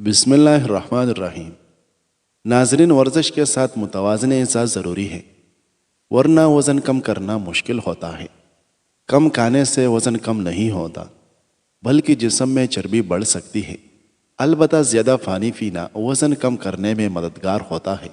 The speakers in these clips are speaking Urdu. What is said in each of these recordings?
بسم اللہ الرحمن الرحیم۔ ناظرین، ورزش کے ساتھ متوازن غذا ضروری ہے، ورنہ وزن کم کرنا مشکل ہوتا ہے۔ کم کھانے سے وزن کم نہیں ہوتا، بلکہ جسم میں چربی بڑھ سکتی ہے۔ البتہ زیادہ پانی پینا وزن کم کرنے میں مددگار ہوتا ہے۔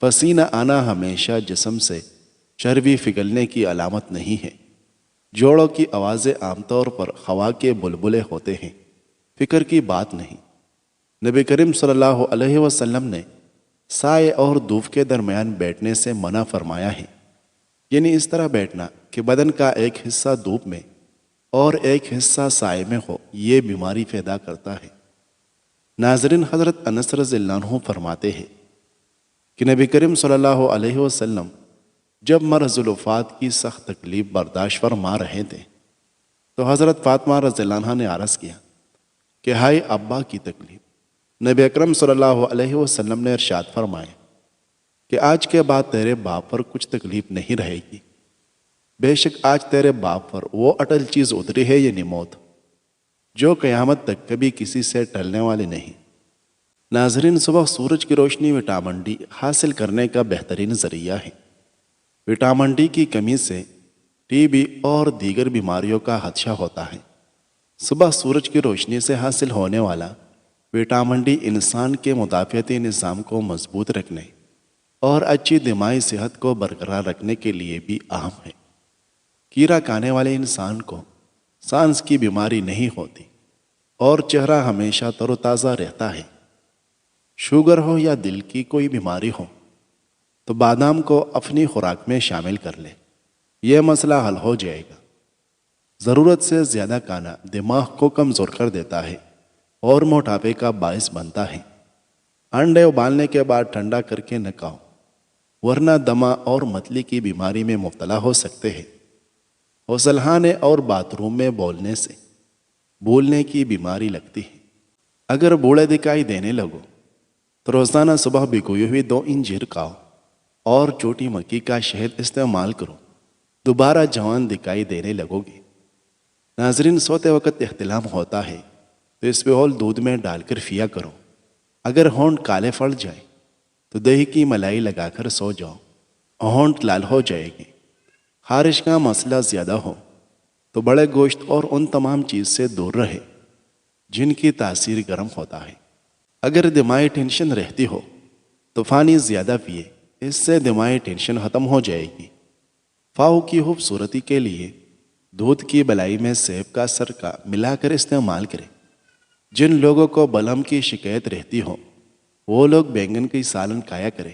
پسینہ آنا ہمیشہ جسم سے چربی پگھلنے کی علامت نہیں ہے۔ جوڑوں کی آوازیں عام طور پر ہوا کے بلبلے ہوتے ہیں، فکر کی بات نہیں۔ نبی کریم صلی اللہ علیہ وسلم نے سائے اور دھوپ کے درمیان بیٹھنے سے منع فرمایا ہے، یعنی اس طرح بیٹھنا کہ بدن کا ایک حصہ دھوپ میں اور ایک حصہ سائے میں ہو، یہ بیماری پیدا کرتا ہے۔ ناظرین، حضرت انس رضی اللہ عنہ فرماتے ہیں کہ نبی کریم صلی اللہ علیہ وسلم جب مرض الوفات کی سخت تکلیف برداشت فرما رہے تھے تو حضرت فاطمہ رضی اللہ عنہ نے عرض کیا کہ ہائے ابا کی تکلیف۔ نبی اکرم صلی اللہ علیہ وسلم نے ارشاد فرمایا کہ آج کے بعد تیرے باپ پر کچھ تکلیف نہیں رہے گی، بے شک آج تیرے باپ پر وہ اٹل چیز اتری ہے، یعنی موت، جو قیامت تک کبھی کسی سے ٹلنے والی نہیں۔ ناظرین، صبح سورج کی روشنی وٹامن ڈی حاصل کرنے کا بہترین ذریعہ ہے۔ وٹامن ڈی کی کمی سے ٹی بی اور دیگر بیماریوں کا خدشہ ہوتا ہے۔ صبح سورج کی روشنی سے حاصل ہونے والا وٹامن ڈی انسان کے مدافعتی نظام کو مضبوط رکھنے اور اچھی دماغی صحت کو برقرار رکھنے کے لیے بھی اہم ہے۔ کیڑا کھانے والے انسان کو سانس کی بیماری نہیں ہوتی اور چہرہ ہمیشہ تر و تازہ رہتا ہے۔ شوگر ہو یا دل کی کوئی بیماری ہو تو بادام کو اپنی خوراک میں شامل کر لے، یہ مسئلہ حل ہو جائے گا۔ ضرورت سے زیادہ کھانا دماغ کو کمزور کر دیتا ہے اور موٹاپے کا باعث بنتا ہے۔ انڈے ابالنے کے بعد ٹھنڈا کر کے نہ کھاؤ، ورنہ دمہ اور متلی کی بیماری میں مبتلا ہو سکتے ہیں۔ غسلخانے اور باتھ روم میں بولنے سے بھولنے کی بیماری لگتی ہے۔ اگر بوڑھے دکھائی دینے لگو تو روزانہ صبح بھگوئی ہوئی 2 انجیر کھاؤ اور چھوٹی مکھی کا شہد استعمال کرو، دوبارہ جوان دکھائی دینے لگو گے۔ ناظرین، سوتے وقت احتلام ہوتا ہے تو اس پہ دودھ میں ڈال کر پیا کرو۔ اگر ہونٹ کالے پڑ جائے تو دہی کی ملائی لگا کر سو جاؤ، ہونٹ لال ہو جائے گی۔ خارش کا مسئلہ زیادہ ہو تو بڑے گوشت اور ان تمام چیز سے دور رہے جن کی تاثیر گرم ہوتا ہے۔ اگر دماغی ٹینشن رہتی ہو تو پانی زیادہ پیے، اس سے دماغی ٹینشن ختم ہو جائے گی۔ پاؤں کی خوبصورتی کے لیے دودھ کی بلائی میں سیب کا سرکہ ملا کر استعمال کریں۔ جن لوگوں کو بلہم کی شکایت رہتی ہو وہ لوگ بینگن کی سالن کھایا کریں۔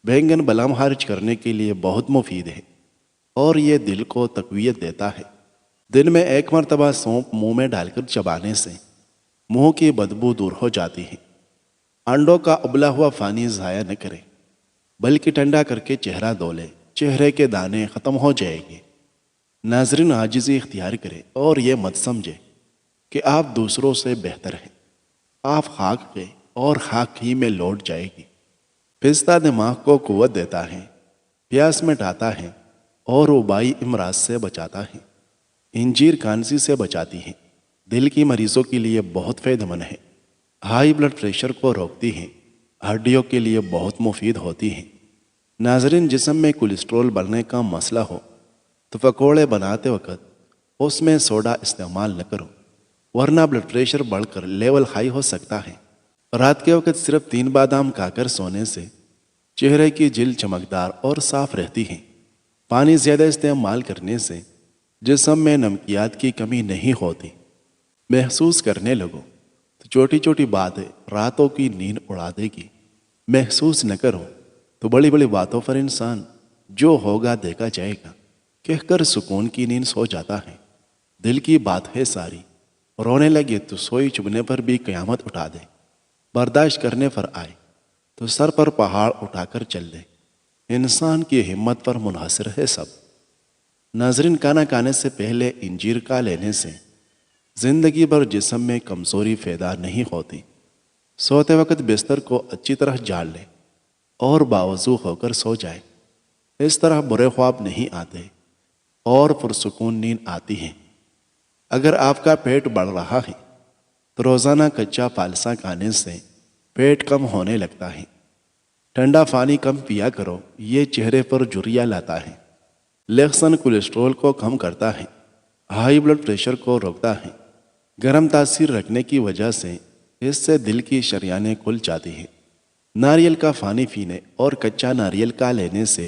بینگن بلہم خارج کرنے کے لیے بہت مفید ہے اور یہ دل کو تقویت دیتا ہے۔ دن میں 1 مرتبہ سونپ منہ میں ڈال کر چبانے سے منہ کی بدبو دور ہو جاتی ہے۔ انڈوں کا ابلا ہوا پانی ضائع نہ کریں، بلکہ ٹھنڈا کر کے چہرہ دھو لیں، چہرے کے دانے ختم ہو جائیں گے۔ ناظرین، عاجزی اختیار کریں اور یہ مت سمجھیں کہ آپ دوسروں سے بہتر ہیں۔ آپ خاک پہ اور خاک ہی میں لوٹ جائے گی۔ پستہ دماغ کو قوت دیتا ہے، پیاس مٹاتا ہے اور وبائی امراض سے بچاتا ہے۔ انجیر کھانسی سے بچاتی ہے، دل کی مریضوں کے لیے بہت فائدہ مند ہے۔ ہائی بلڈ پریشر کو روکتی ہے، ہڈیوں کے لیے بہت مفید ہوتی ہے۔ ناظرین، جسم میں کولیسٹرول بڑھنے کا مسئلہ ہو تو پکوڑے بناتے وقت اس میں سوڈا استعمال نہ کرو، ورنہ بلڈ پریشر بڑھ کر لیول ہائی ہو سکتا ہے۔ رات کے وقت صرف 3 بادام کھا کر سونے سے چہرے کی جلد چمکدار اور صاف رہتی ہے۔ پانی زیادہ استعمال کرنے سے جسم میں نمکیات کی کمی نہیں ہوتی۔ محسوس کرنے لگو تو چھوٹی چھوٹی باتیں راتوں کی نیند اڑا دے گی۔ محسوس نہ کرو تو بڑی بڑی باتوں پر انسان جو ہوگا دیکھا جائے گا کہہ کر سکون کی نیند سو جاتا ہے۔ دل کی بات ہے ساری، رونے لگے تو سوئی چبھنے پر بھی قیامت اٹھا دے۔ برداشت کرنے پر آئے تو سر پر پہاڑ اٹھا کر چل دے۔ انسان کی ہمت پر منحصر ہے سب۔ ناظرین، کھانا کھانے سے پہلے انجیر کا لینے سے زندگی بھر جسم میں کمزوری پیدا نہیں ہوتی۔ سوتے وقت بستر کو اچھی طرح جھاڑ لے اور باوضو ہو کر سو جائے، اس طرح برے خواب نہیں آتے اور پرسکون نیند آتی ہے۔ اگر آپ کا پیٹ بڑھ رہا ہے تو روزانہ کچا فالسا کھانے سے پیٹ کم ہونے لگتا ہے۔ ٹھنڈا پانی کم پیا کرو، یہ چہرے پر جھریاں لاتا ہے۔ لہسن کولیسٹرول کو کم کرتا ہے، ہائی بلڈ پریشر کو روکتا ہے۔ گرم تاثیر رکھنے کی وجہ سے اس سے دل کی شریانیں کھل جاتی ہیں۔ ناریل کا پانی پینے اور کچا ناریل کا لینے سے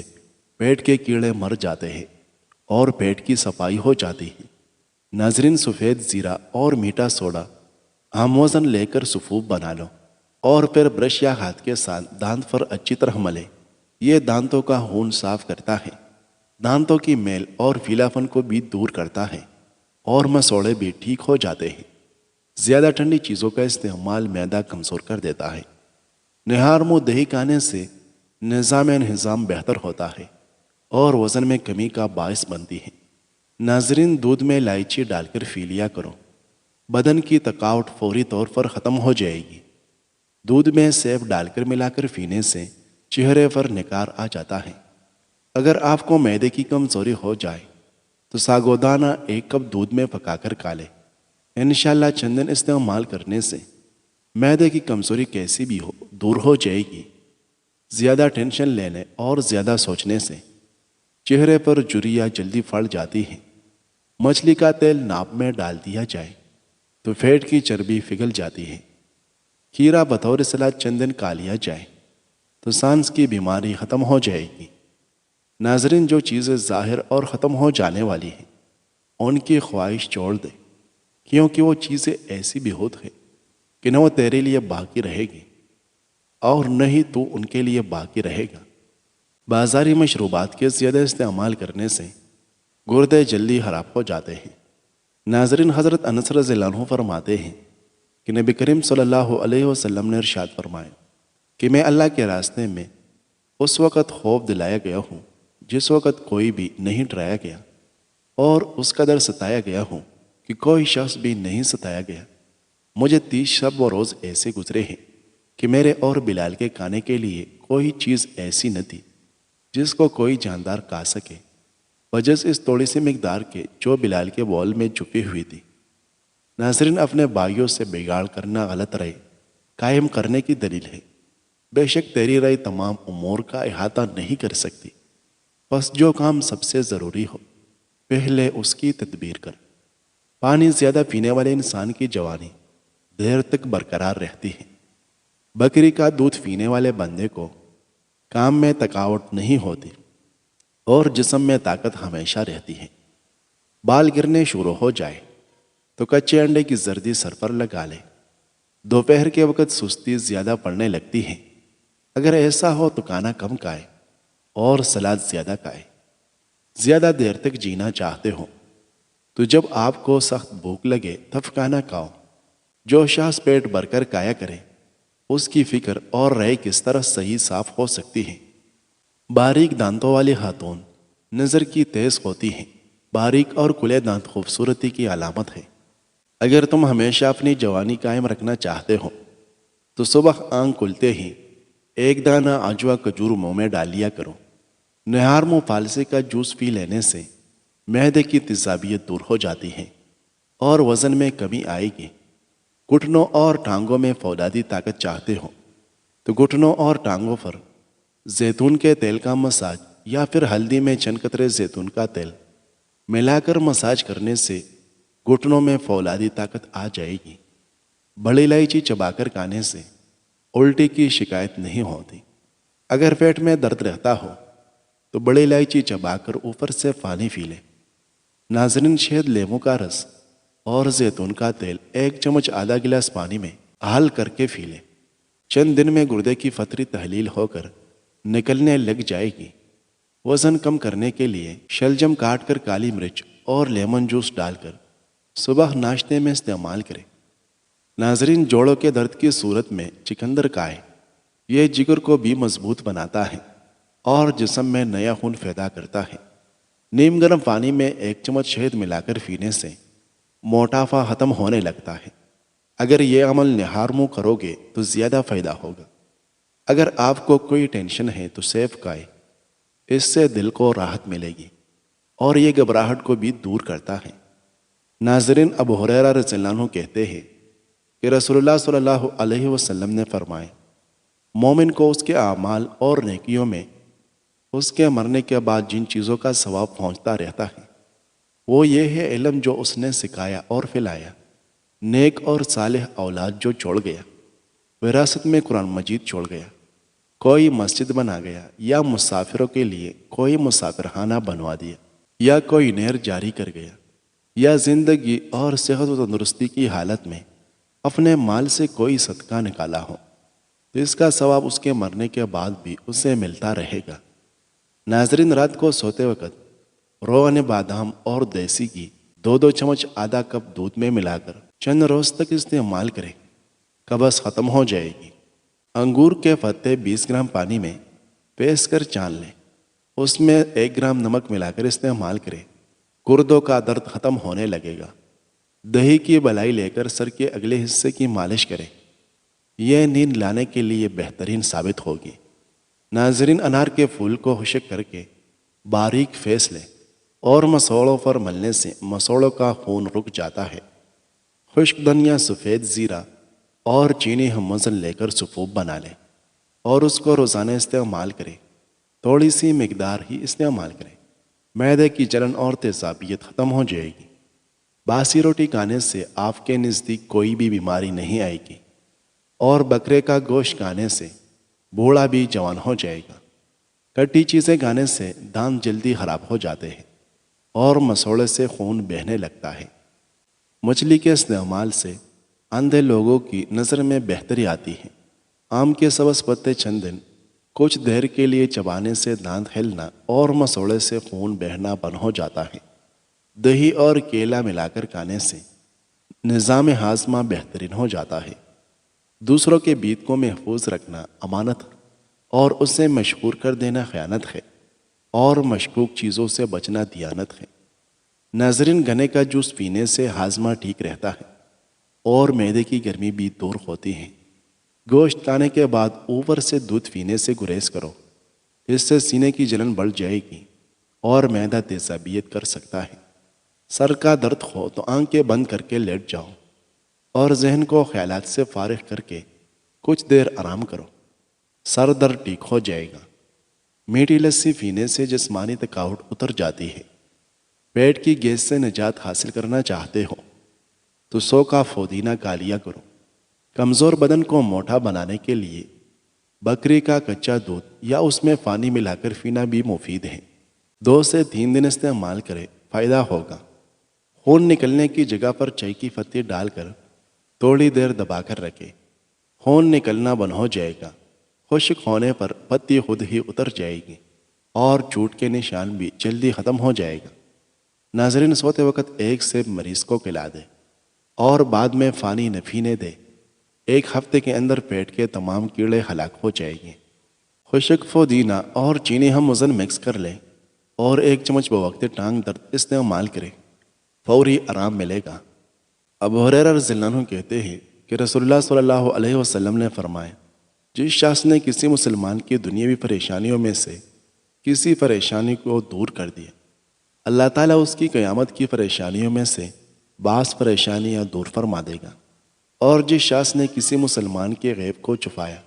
پیٹ کے کیڑے مر جاتے ہیں اور پیٹ کی صفائی ہو جاتی ہے۔ ناظرین، سفید زیرہ اور میٹھا سوڈا ہم وزن لے کر سفوف بنا لو اور پھر برش یا ہاتھ کے ساتھ دانت پر اچھی طرح ملے۔ یہ دانتوں کا خون صاف کرتا ہے، دانتوں کی میل اور پیلاپن کو بھی دور کرتا ہے اور مسوڑے بھی ٹھیک ہو جاتے ہیں۔ زیادہ ٹھنڈی چیزوں کا استعمال معدہ کمزور کر دیتا ہے۔ نہار منہ دہی کھانے سے نظام انہضام بہتر ہوتا ہے اور وزن میں کمی کا باعث بنتی ہے۔ ناظرین، دودھ میں الائچی ڈال کر پی لیا کرو، بدن کی تھکاوٹ فوری طور پر ختم ہو جائے گی۔ دودھ میں سیب ڈال کر ملا کر پینے سے چہرے پر نکھار آ جاتا ہے۔ اگر آپ کو معدے کی کمزوری ہو جائے تو ساگودانہ 1 کپ دودھ میں پکا کر کھا لیں۔ انشاءاللہ چند دن استعمال کرنے سے معدے کی کمزوری کیسی بھی ہو دور ہو جائے گی۔ زیادہ ٹینشن لینے اور زیادہ سوچنے سے چہرے پر جھریاں جلدی پھٹ جاتی ہیں۔ مچھلی کا تیل ناپ میں ڈال دیا جائے تو پیٹ کی چربی پگھل جاتی ہے۔ کھیرا بطور سلاد چند دن کھا لیا جائے تو سانس کی بیماری ختم ہو جائے گی۔ ناظرین، جو چیزیں ظاہر اور ختم ہو جانے والی ہیں ان کی خواہش چھوڑ دے، کیونکہ وہ چیزیں ایسی بھی ہوتی ہیں کہ نہ وہ تیرے لیے باقی رہے گی اور نہ ہی تو ان کے لیے باقی رہے گا۔ بازاری مشروبات کے زیادہ استعمال کرنے سے گردے جلدی خراب ہو جاتے ہیں۔ ناظرین، حضرت انس رضی اللہ عنہ فرماتے ہیں کہ نبی کریم صلی اللہ علیہ وسلم نے ارشاد فرمایا کہ میں اللہ کے راستے میں اس وقت خوف دلایا گیا ہوں جس وقت کوئی بھی نہیں ڈرایا گیا، اور اس قدر ستایا گیا ہوں کہ کوئی شخص بھی نہیں ستایا گیا۔ مجھے 30 شب و روز ایسے گزرے ہیں کہ میرے اور بلال کے کھانے کے لیے کوئی چیز ایسی نہ تھی جس کو کوئی جاندار کھا سکے، بجز اس تھوڑی سی مقدار کے جو بلال کے بول میں چھپی ہوئی تھی۔ ناظرین، اپنے بھائیوں سے بگاڑ کرنا غلط رائے قائم کرنے کی دلیل ہے۔ بے شک تیری رائے تمام امور کا احاطہ نہیں کر سکتی، بس جو کام سب سے ضروری ہو پہلے اس کی تدبیر کر۔ پانی زیادہ پینے والے انسان کی جوانی دیر تک برقرار رہتی ہے۔ بکری کا دودھ پینے والے بندے کو کام میں تھکاوٹ نہیں ہوتی اور جسم میں طاقت ہمیشہ رہتی ہے۔ بال گرنے شروع ہو جائے تو کچے انڈے کی زردی سر پر لگا لے۔ دوپہر کے وقت سستی زیادہ پڑنے لگتی ہے، اگر ایسا ہو تو کھانا کم کھائے اور سلاد زیادہ کھائے۔ زیادہ دیر تک جینا چاہتے ہو تو جب آپ کو سخت بھوک لگے تب کھانا کھاؤ۔ جو شخص پیٹ بھر کر کھایا کرے اس کی فکر اور رائے کس طرح صحیح صاف ہو سکتی ہے۔ باریک دانتوں والی خاتون نظر کی تیز ہوتی ہیں۔ باریک اور کھلے دانت خوبصورتی کی علامت ہے۔ اگر تم ہمیشہ اپنی جوانی قائم رکھنا چاہتے ہو تو صبح آنکھ کھلتے ہی 1 دانہ عجوا کھجور منہ میں ڈال لیا کرو۔ نہار منہ فالسے کا جوس پی لینے سے معدے کی تیزابیت دور ہو جاتی ہے اور وزن میں کمی آئے گی۔ گھٹنوں اور ٹانگوں میں فولادی طاقت چاہتے ہو تو گھٹنوں اور ٹانگوں پر زیتون کے تیل کا مساج یا پھر ہلدی میں چند قطرے زیتون کا تیل ملا کر مساج کرنے سے گھٹنوں میں فولادی طاقت آ جائے گی۔ بڑی الائچی چبا کر کھانے سے الٹی کی شکایت نہیں ہوتی۔ اگر پیٹ میں درد رہتا ہو تو بڑی الائچی چبا کر اوپر سے پانی پی لے۔ ناظرین، شہد، لیموں کا رس اور زیتون کا تیل 1 چمچ آدھا گلاس پانی میں حل کر کے پی لے۔ چند دن میں گردے کی پتھری تحلیل ہو کر نکلنے لگ جائے گی۔ وزن کم کرنے کے لیے شلجم کاٹ کر کالی مرچ اور لیمن جوس ڈال کر صبح ناشتے میں استعمال کریں۔ ناظرین، جوڑوں کے درد کی صورت میں چقندر کھائیں۔ یہ جگر کو بھی مضبوط بناتا ہے اور جسم میں نیا خون پیدا کرتا ہے۔ نیم گرم پانی میں 1 چمچ شہد ملا کر پینے سے موٹاپا ختم ہونے لگتا ہے۔ اگر یہ عمل نہار منہ کرو گے تو زیادہ فائدہ ہوگا۔ اگر آپ کو کوئی ٹینشن ہے تو سیب کھائیں، اس سے دل کو راحت ملے گی اور یہ گھبراہٹ کو بھی دور کرتا ہے۔ ناظرین، ابو ہریرہ رضی اللہ عنہ کہتے ہیں کہ رسول اللہ صلی اللہ علیہ وسلم نے فرمائے، مومن کو اس کے اعمال اور نیکیوں میں اس کے مرنے کے بعد جن چیزوں کا ثواب پہنچتا رہتا ہے وہ یہ ہے علم جو اس نے سکھایا اور پھیلایا، نیک اور صالح اولاد جو چھوڑ گیا، وراثت میں قرآن مجید چھوڑ گیا، کوئی مسجد بنا گیا، یا مسافروں کے لیے کوئی مسافرخانہ بنوا دیا، یا کوئی نہر جاری کر گیا، یا زندگی اور صحت و تندرستی کی حالت میں اپنے مال سے کوئی صدقہ نکالا ہو تو اس کا ثواب اس کے مرنے کے بعد بھی اسے ملتا رہے گا۔ ناظرین، رات کو سوتے وقت روغن بادام اور دیسی گھی 2 چمچ آدھا کپ دودھ میں ملا کر چند روز تک استعمال کریں، قبض ختم ہو جائے گی۔ انگور کے پتے 20 گرام پانی میں پیس کر چان لیں، اس میں 1 گرام نمک ملا کر استعمال کریں، گردوں کا درد ختم ہونے لگے گا۔ دہی کی بلائی لے کر سر کے اگلے حصے کی مالش کریں، یہ نیند لانے کے لیے بہترین ثابت ہوگی۔ ناظرین، انار کے پھول کو خشک کر کے باریک پھیس لیں اور مسوڑوں پر ملنے سے مسوڑوں کا خون رک جاتا ہے۔ خشک دھنیا، سفید زیرہ اور چینی ہم وزن لے کر سپوپ بنا لیں اور اس کو روزانہ استعمال کریں، تھوڑی سی مقدار ہی استعمال کریں، معدے کی جلن اور تیزابیت ختم ہو جائے گی۔ باسی روٹی کھانے سے آپ کے نزدیک کوئی بھی بیماری نہیں آئے گی، اور بکرے کا گوشت کھانے سے بوڑھا بھی جوان ہو جائے گا۔ کٹی چیزیں کھانے سے دانت جلدی خراب ہو جاتے ہیں اور مسوڑے سے خون بہنے لگتا ہے۔ مچھلی کے استعمال سے اندھے لوگوں کی نظر میں بہتری آتی ہے۔ آم کے سبز پتے چند دن کچھ دیر کے لیے چبانے سے دانت ہلنا اور مسوڑے سے خون بہنا بند ہو جاتا ہے۔ دہی اور کیلا ملا کر کھانے سے نظام ہاضمہ بہترین ہو جاتا ہے۔ دوسروں کے بیت کو محفوظ رکھنا امانت اور اسے مشہور کر دینا خیانت ہے، اور مشکوک چیزوں سے بچنا دیانت ہے۔ ناظرین، گنے کا جوس پینے سے ہاضمہ ٹھیک رہتا ہے اور معدے کی گرمی بھی دور ہوتی ہے۔ گوشت کھانے کے بعد اوپر سے دودھ پینے سے گریز کرو، اس سے سینے کی جلن بڑھ جائے گی اور معدہ تیزابیت کر سکتا ہے۔ سر کا درد ہو تو آنکھیں بند کر کے لیٹ جاؤ اور ذہن کو خیالات سے فارغ کر کے کچھ دیر آرام کرو، سر درد ٹھیک ہو جائے گا۔ میٹھی لسی پینے سے جسمانی تھکاوٹ اتر جاتی ہے۔ پیٹ کی گیس سے نجات حاصل کرنا چاہتے ہو تو 100 کا پودینہ کھا لیا کرو۔ کمزور بدن کو موٹا بنانے کے لیے بکری کا کچا دودھ یا اس میں پانی ملا کر پینا بھی مفید ہے۔ 2 سے 3 دن استعمال کریں، فائدہ ہوگا۔ خون نکلنے کی جگہ پر چائے کی پتی ڈال کر تھوڑی دیر دبا کر رکھیں، خون نکلنا بند ہو جائے گا۔ خشک ہونے پر پتی خود ہی اتر جائے گی اور چوٹ کے نشان بھی جلدی ختم ہو جائے گا۔ ناظرین، سوتے وقت 1 سیب مریض کو پلا دے اور بعد میں پانی نہ پینے دے۔ 1 ہفتے کے اندر پیٹ کے تمام کیڑے ہلاک ہو جائیں گے۔ خشک پودینہ اور چینی ہم وزن مکس کر لیں اور 1 چمچ بوقت ٹانگ درد استعمال کریں، فوری آرام ملے گا۔ ابو ہریرہ رضی اللہ عنہ کہتے ہیں کہ رسول اللہ صلی اللہ علیہ وسلم نے فرمایا، جس شخص نے کسی مسلمان کی دنیاوی پریشانیوں میں سے کسی پریشانی کو دور کر دیا، اللہ تعالیٰ اس کی قیامت کی پریشانیوں میں سے بعض پریشانیاں دور فرما دے گا۔ اور جس شخص نے کسی مسلمان کے غیب کو چھپایا،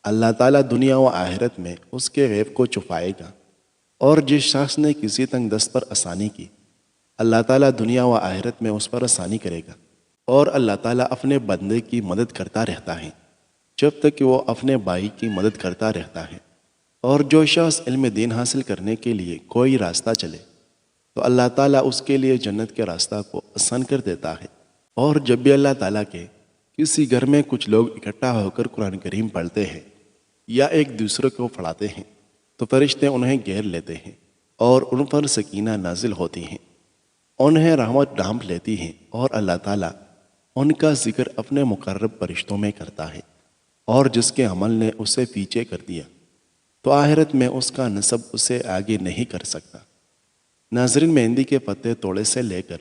اللہ تعالیٰ دنیا و آخرت میں اس کے غیب کو چھپائے گا۔ اور جس شخص نے کسی تنگ دست پر آسانی کی، اللہ تعالیٰ دنیا و آخرت میں اس پر آسانی کرے گا۔ اور اللہ تعالیٰ اپنے بندے کی مدد کرتا رہتا ہے جب تک کہ وہ اپنے بھائی کی مدد کرتا رہتا ہے۔ اور جو شخص علم دین حاصل کرنے کے لیے کوئی راستہ چلے تو اللہ تعالیٰ اس کے لیے جنت کے راستہ کو آسان کر دیتا ہے۔ اور جب بھی اللہ تعالیٰ کے کسی گھر میں کچھ لوگ اکٹھا ہو کر قرآن کریم پڑھتے ہیں یا ایک دوسرے کو پڑھاتے ہیں تو فرشتے انہیں گھیر لیتے ہیں اور ان پر سکینہ نازل ہوتی ہیں، انہیں رحمت ڈھانپ لیتی ہیں، اور اللہ تعالیٰ ان کا ذکر اپنے مقرب فرشتوں میں کرتا ہے۔ اور جس کے عمل نے اسے پیچھے کر دیا تو آخرت میں اس کا نسب اسے آگے نہیں کر سکتا۔ ناظرین، مہندی کے پتے توڑے سے لے کر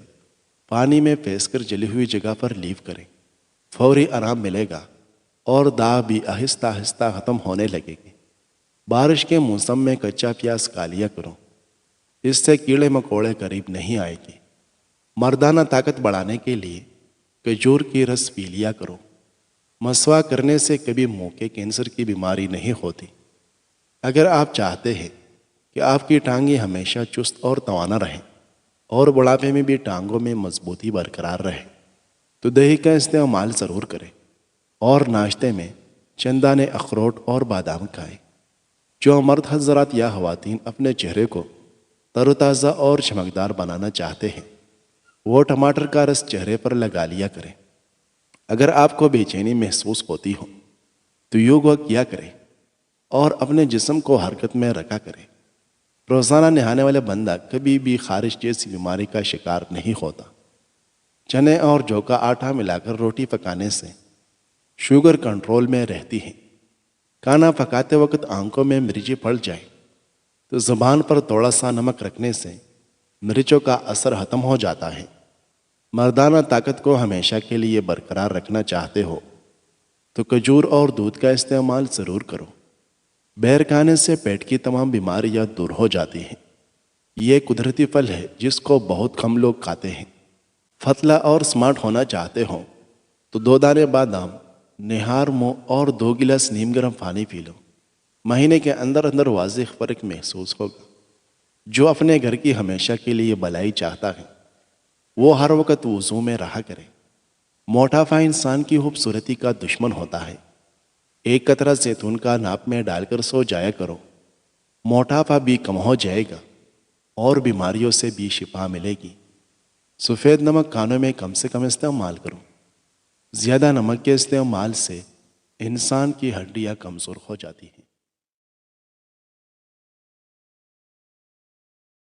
پانی میں پیس کر جلی ہوئی جگہ پر لیو کریں، فوری آرام ملے گا اور داغ بھی آہستہ آہستہ ختم ہونے لگے گی۔ بارش کے موسم میں کچا پیاز کھا لیا کرو، اس سے کیڑے مکوڑے قریب نہیں آئے گی۔ مردانہ طاقت بڑھانے کے لیے کھجور کی رس پی لیا کرو، مسواک کرنے سے کبھی منہ کے کینسر کی بیماری نہیں ہوتی۔ اگر آپ چاہتے ہیں کہ آپ کی ٹانگیں ہمیشہ چست اور توانا رہیں اور بڑھاپے میں بھی ٹانگوں میں مضبوطی برقرار رہے تو دہی کا استعمال ضرور کریں اور ناشتے میں چند دانے اخروٹ اور بادام کھائیں۔ جو مرد حضرات یا خواتین اپنے چہرے کو تر و تازہ اور چمکدار بنانا چاہتے ہیں وہ ٹماٹر کا رس چہرے پر لگا لیا کریں۔ اگر آپ کو بے چینی محسوس ہوتی ہو تو یوگا کیا کریں اور اپنے جسم کو حرکت میں رکھا کریں۔ روزانہ نہانے والے بندہ کبھی بھی خارش جیسی بیماری کا شکار نہیں ہوتا۔ چنے اور جو کا آٹا ملا کر روٹی پکانے سے شوگر کنٹرول میں رہتی ہے۔ کھانا پکاتے وقت آنکھوں میں مرچی پڑ جائے تو زبان پر تھوڑا سا نمک رکھنے سے مرچوں کا اثر ختم ہو جاتا ہے۔ مردانہ طاقت کو ہمیشہ کے لیے برقرار رکھنا چاہتے ہو تو کھجور اور دودھ کا استعمال ضرور کرو۔ بیر کھانے سے پیٹ کی تمام بیماریاں دور ہو جاتی ہیں۔ یہ قدرتی پھل ہے جس کو بہت کم لوگ کھاتے ہیں۔ فتلہ اور سمارٹ ہونا چاہتے ہو تو 2 دانے بادام نہار منہ اور 2 گلاس نیم گرم پانی پی لو۔ مہینے کے اندر اندر واضح فرق محسوس ہوگا۔ جو اپنے گھر کی ہمیشہ کے لیے بھلائی چاہتا ہے وہ ہر وقت وضو میں رہا کرے۔ موٹاپا انسان کی خوبصورتی کا دشمن ہوتا ہے۔ 1 قطرہ زیتون کا ناک میں ڈال کر سو جایا کرو۔ موٹاپا بھی کم ہو جائے گا اور بیماریوں سے بھی شفا ملے گی۔ سفید نمک کھانوں میں کم سے کم استعمال کرو۔ زیادہ نمک کے استعمال سے انسان کی ہڈیاں کمزور ہو جاتی ہیں۔